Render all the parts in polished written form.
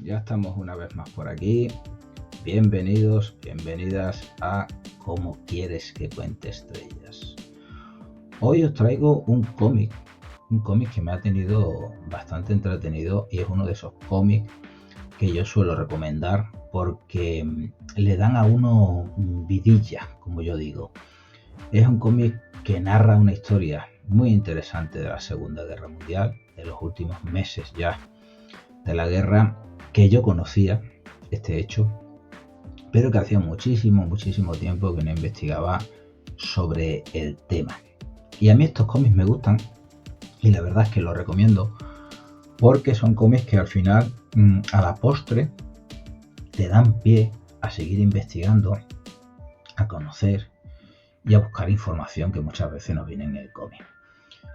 Ya estamos una vez más por aquí. Bienvenidos, bienvenidas a ¿Cómo quieres que cuente estrellas? Hoy os traigo un cómic que me ha tenido bastante entretenido y es uno de esos cómics que yo suelo recomendar porque le dan a uno vidilla, como yo digo. Es un cómic que narra una historia muy interesante de la Segunda Guerra Mundial, de los últimos meses ya de la guerra, que yo conocía este hecho, pero que hacía muchísimo tiempo que no investigaba sobre el tema. Y a mí estos cómics me gustan y la verdad es que los recomiendo porque son cómics que al final, a la postre, te dan pie a seguir investigando, a conocer y a buscar información que muchas veces no viene en el cómic.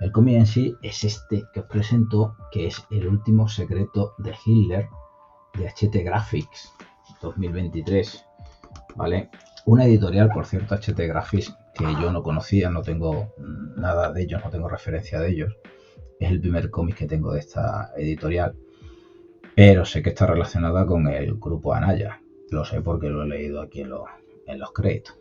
El cómic en sí es este que os presento, que es El último secreto de Hitler, de Hachette Graphics 2023, ¿vale? Una editorial, por cierto, Hachette Graphics, que yo no conocía, no tengo nada de ellos, no tengo referencia de ellos. Es el primer cómic que tengo de esta editorial, pero sé que está relacionada con el grupo Anaya. Lo sé porque lo he leído aquí en los créditos.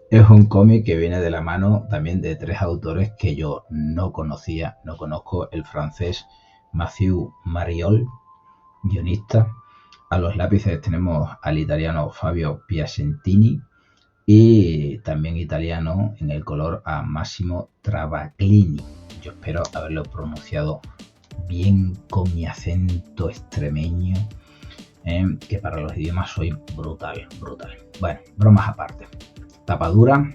Pero es un cómic que viene de la mano también de tres autores que yo no conocía. No conozco: el francés Mathieu Mariol, guionista. A los lápices tenemos al italiano Fabio Piacentini y también italiano en el color a Massimo Travaglini. Yo espero haberlo pronunciado bien con mi acento extremeño, que para los idiomas soy brutal. Bueno, bromas aparte. Tapadura,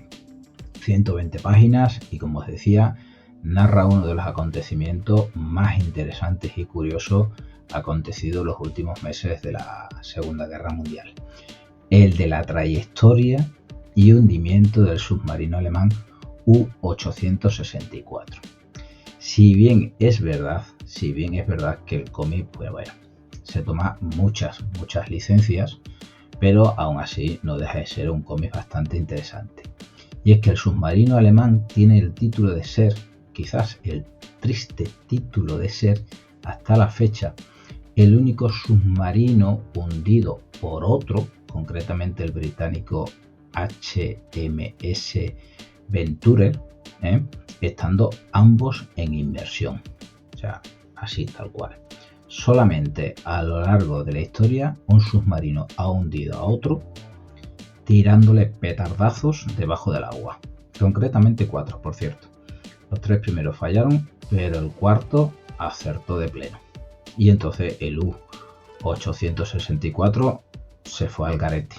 120 páginas y, como os decía, narra uno de los acontecimientos más interesantes y curiosos acontecidos los últimos meses de la Segunda Guerra Mundial. El de la trayectoria y hundimiento del submarino alemán U-864. Si bien es verdad que el cómic, pues bueno, se toma muchas licencias, pero aún así no deja de ser un cómic bastante interesante. Y es que el submarino alemán tiene el título de ser, quizás el triste título de ser, hasta la fecha, el único submarino hundido por otro, concretamente el británico HMS Venture, estando ambos en inmersión. O sea, así tal cual. Solamente a lo largo de la historia un submarino ha hundido a otro tirándole petardazos debajo del agua. Concretamente 4, por cierto. Los 3 primeros fallaron, pero el cuarto acertó de pleno. Y entonces el U-864 se fue al garete.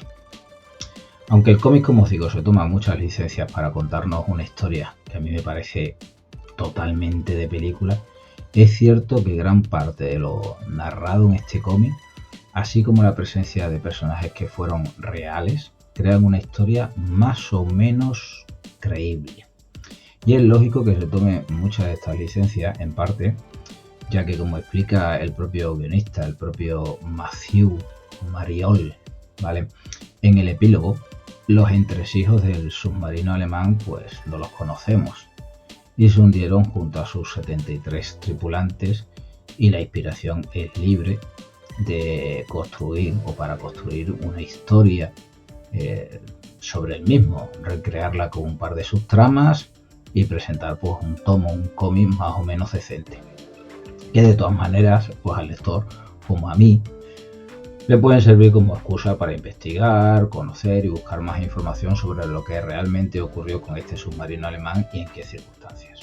Aunque el cómic, como os digo, se toma muchas licencias para contarnos una historia que a mí me parece totalmente de película, es cierto que gran parte de lo narrado en este cómic, así como la presencia de personajes que fueron reales, crean una historia más o menos creíble. Y es lógico que se tome muchas de estas licencias, en parte, ya que, como explica el propio guionista, el propio Mathieu Mariol, ¿vale?, en el epílogo, los entresijos del submarino alemán pues no los conocemos y se hundieron junto a sus 73 tripulantes, y la inspiración es libre de construir o para construir una historia sobre el mismo, recrearla con un par de subtramas y presentar pues un cómic más o menos decente, que de todas maneras pues al lector, como a mí, le pueden servir como excusa para investigar, conocer y buscar más información sobre lo que realmente ocurrió con este submarino alemán y en qué circunstancias.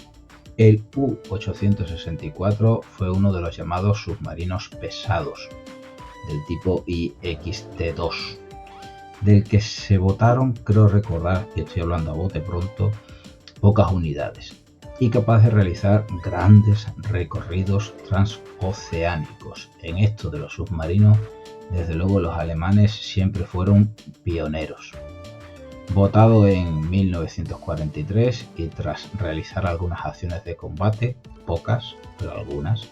El U-864 fue uno de los llamados submarinos pesados, del tipo IXT-2, del que se botaron, creo recordar, y estoy hablando a bote pronto, pocas unidades, y capaz de realizar grandes recorridos transoceánicos. En esto de los submarinos, desde luego los alemanes siempre fueron pioneros. Votado en 1943 y tras realizar algunas acciones de combate, pocas, pero algunas,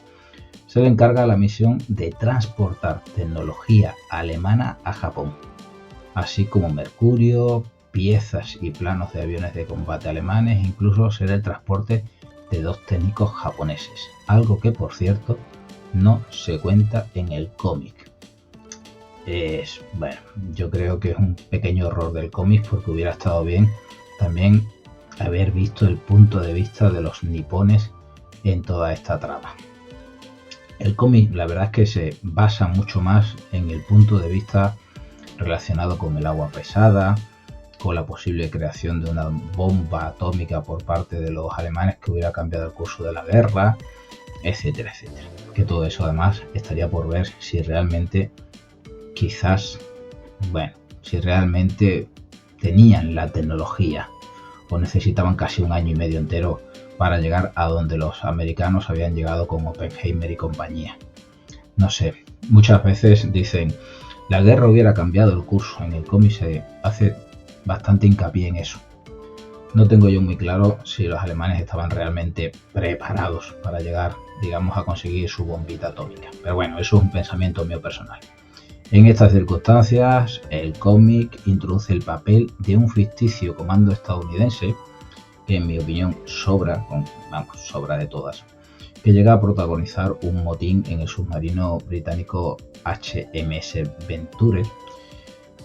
se le encarga la misión de transportar tecnología alemana a Japón, así como mercurio, piezas y planos de aviones de combate alemanes, incluso ser el transporte de 2 técnicos japoneses, algo que, por cierto, no se cuenta en el cómic. Bueno, yo creo que es un pequeño error del cómic, porque hubiera estado bien también haber visto el punto de vista de los nipones en toda esta trama. El cómic, la verdad es que se basa mucho más en el punto de vista relacionado con el agua pesada, con la posible creación de una bomba atómica por parte de los alemanes que hubiera cambiado el curso de la guerra, etcétera, etcétera. Que todo eso además estaría por ver si realmente, si realmente tenían la tecnología o necesitaban casi un año y medio entero para llegar a donde los americanos habían llegado con Oppenheimer y compañía. No sé, muchas veces dicen, la guerra hubiera cambiado el curso. En el cómic se hace bastante hincapié en eso. No tengo yo muy claro si los alemanes estaban realmente preparados para llegar, digamos, a conseguir su bombita atómica. Pero bueno, eso es un pensamiento mío personal. En estas circunstancias, el cómic introduce el papel de un ficticio comando estadounidense, que en mi opinión sobra de todas, que llega a protagonizar un motín en el submarino británico HMS Venture.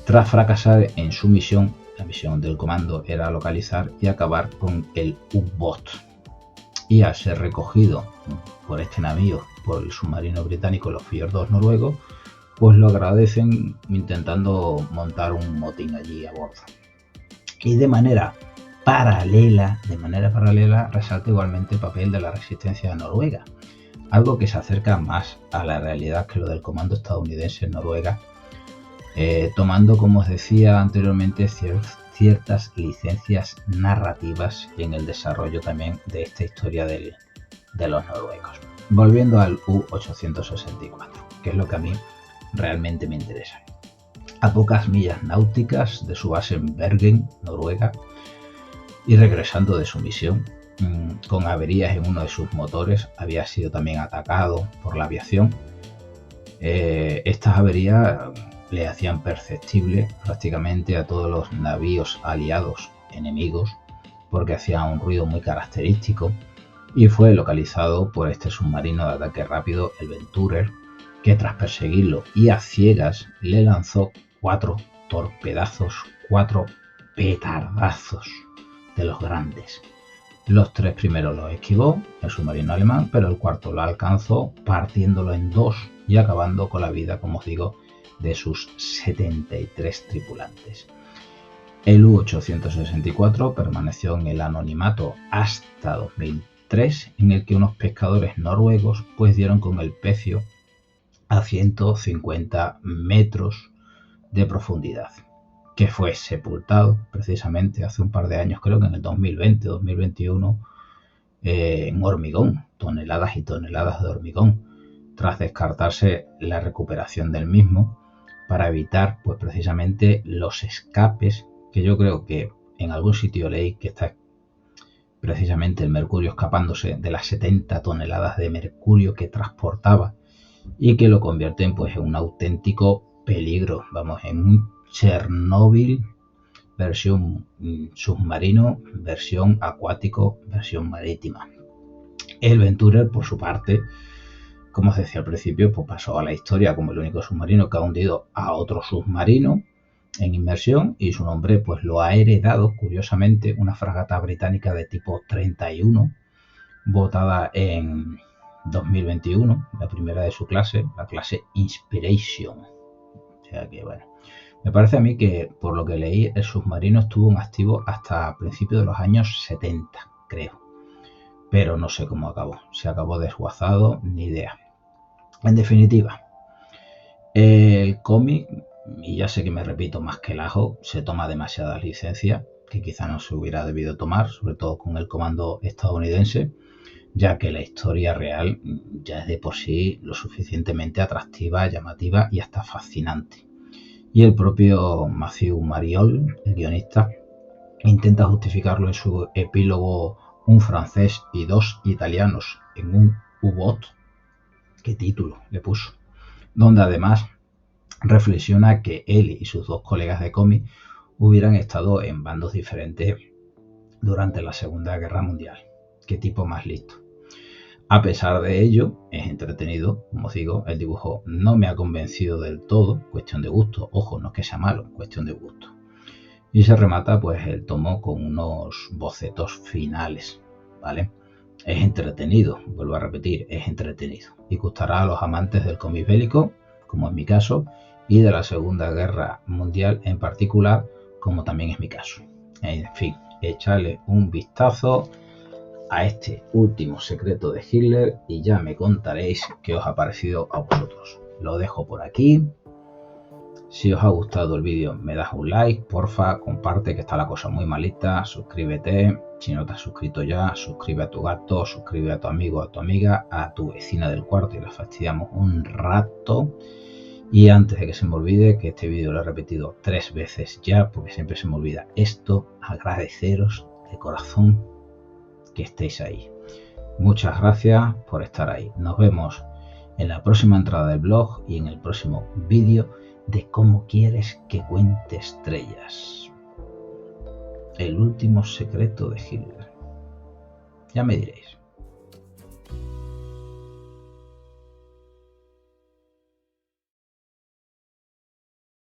Tras fracasar en su misión, la misión del comando era localizar y acabar con el U-Boot. Y al ser recogido por este navío, por el submarino británico, los fiordos noruegos, pues lo agradecen intentando montar un motín allí a bordo. Y de manera paralela, resalta igualmente el papel de la resistencia noruega, algo que se acerca más a la realidad que lo del comando estadounidense en Noruega, tomando, como os decía anteriormente, ciertas licencias narrativas en el desarrollo también de esta historia de los noruegos. Volviendo al U-864, que es lo que a mí realmente me interesa. A pocas millas náuticas de su base en Bergen, Noruega, y regresando de su misión, con averías en uno de sus motores, había sido también atacado por la aviación. Estas averías le hacían perceptible prácticamente a todos los navíos aliados enemigos, porque hacían un ruido muy característico, y fue localizado por este submarino de ataque rápido, el Venturer, que tras perseguirlo y a ciegas le lanzó 4 torpedazos, 4 petardazos de los grandes. Los 3 primeros los esquivó el submarino alemán, pero el cuarto lo alcanzó partiéndolo en 2 y acabando con la vida, como os digo, de sus 73 tripulantes. El U-864 permaneció en el anonimato hasta 2003, en el que unos pescadores noruegos pues dieron con el pecio a 150 metros de profundidad, que fue sepultado precisamente hace un par de años, creo que en el 2020-2021, en hormigón, toneladas y toneladas de hormigón, tras descartarse la recuperación del mismo, para evitar pues precisamente los escapes, que yo creo que en algún sitio leí que está precisamente el mercurio escapándose de las 70 toneladas de mercurio que transportaba, y que lo convierten pues en un auténtico peligro, en un Chernóbil versión submarino, versión acuático, versión marítima. El Venturer, por su parte, como os decía al principio, pues pasó a la historia como el único submarino que ha hundido a otro submarino en inmersión, y su nombre pues lo ha heredado, curiosamente, una fragata británica de tipo 31, botada en 2021, la primera de su clase, la clase Inspiration. O sea que bueno, me parece a mí que, por lo que leí, el submarino estuvo en activo hasta principios de los años 70, creo. Pero no sé cómo acabó. Si acabó desguazado, ni idea. En definitiva, el cómic, y ya sé que me repito más que el ajo, se toma demasiadas licencias que quizá no se hubiera debido tomar, sobre todo con el comando estadounidense, ya que la historia real ya es de por sí lo suficientemente atractiva, llamativa y hasta fascinante. Y el propio Matthew Mariol, el guionista, intenta justificarlo en su epílogo Un francés y 2 italianos en un U-Boot, qué título le puso, donde además reflexiona que él y sus 2 colegas de cómic hubieran estado en bandos diferentes durante la Segunda Guerra Mundial. Qué tipo más listo. A pesar de ello, es entretenido, como os digo, el dibujo no me ha convencido del todo, cuestión de gusto, ojo, no es que sea malo, cuestión de gusto. Y se remata pues el tomo con unos bocetos finales, ¿vale? Es entretenido, vuelvo a repetir, es entretenido y gustará a los amantes del cómic bélico, como es mi caso, y de la Segunda Guerra Mundial en particular, como también es mi caso. En fin, echarle un vistazo a este último secreto de Hitler y ya me contaréis qué os ha parecido a vosotros. Lo dejo por aquí. Si os ha gustado el vídeo, me das un like, porfa, comparte que está la cosa muy malita, suscríbete, si no te has suscrito ya, suscribe a tu gato, suscribe a tu amigo, a tu amiga, a tu vecina del cuarto y la fastidiamos un rato. Y antes de que se me olvide, que este vídeo lo he repetido 3 veces ya, porque siempre se me olvida esto, agradeceros de corazón que estéis ahí. Muchas gracias por estar ahí. Nos vemos en la próxima entrada del blog y en el próximo vídeo de cómo quieres que cuente estrellas. El último secreto de Hitler. Ya me diréis.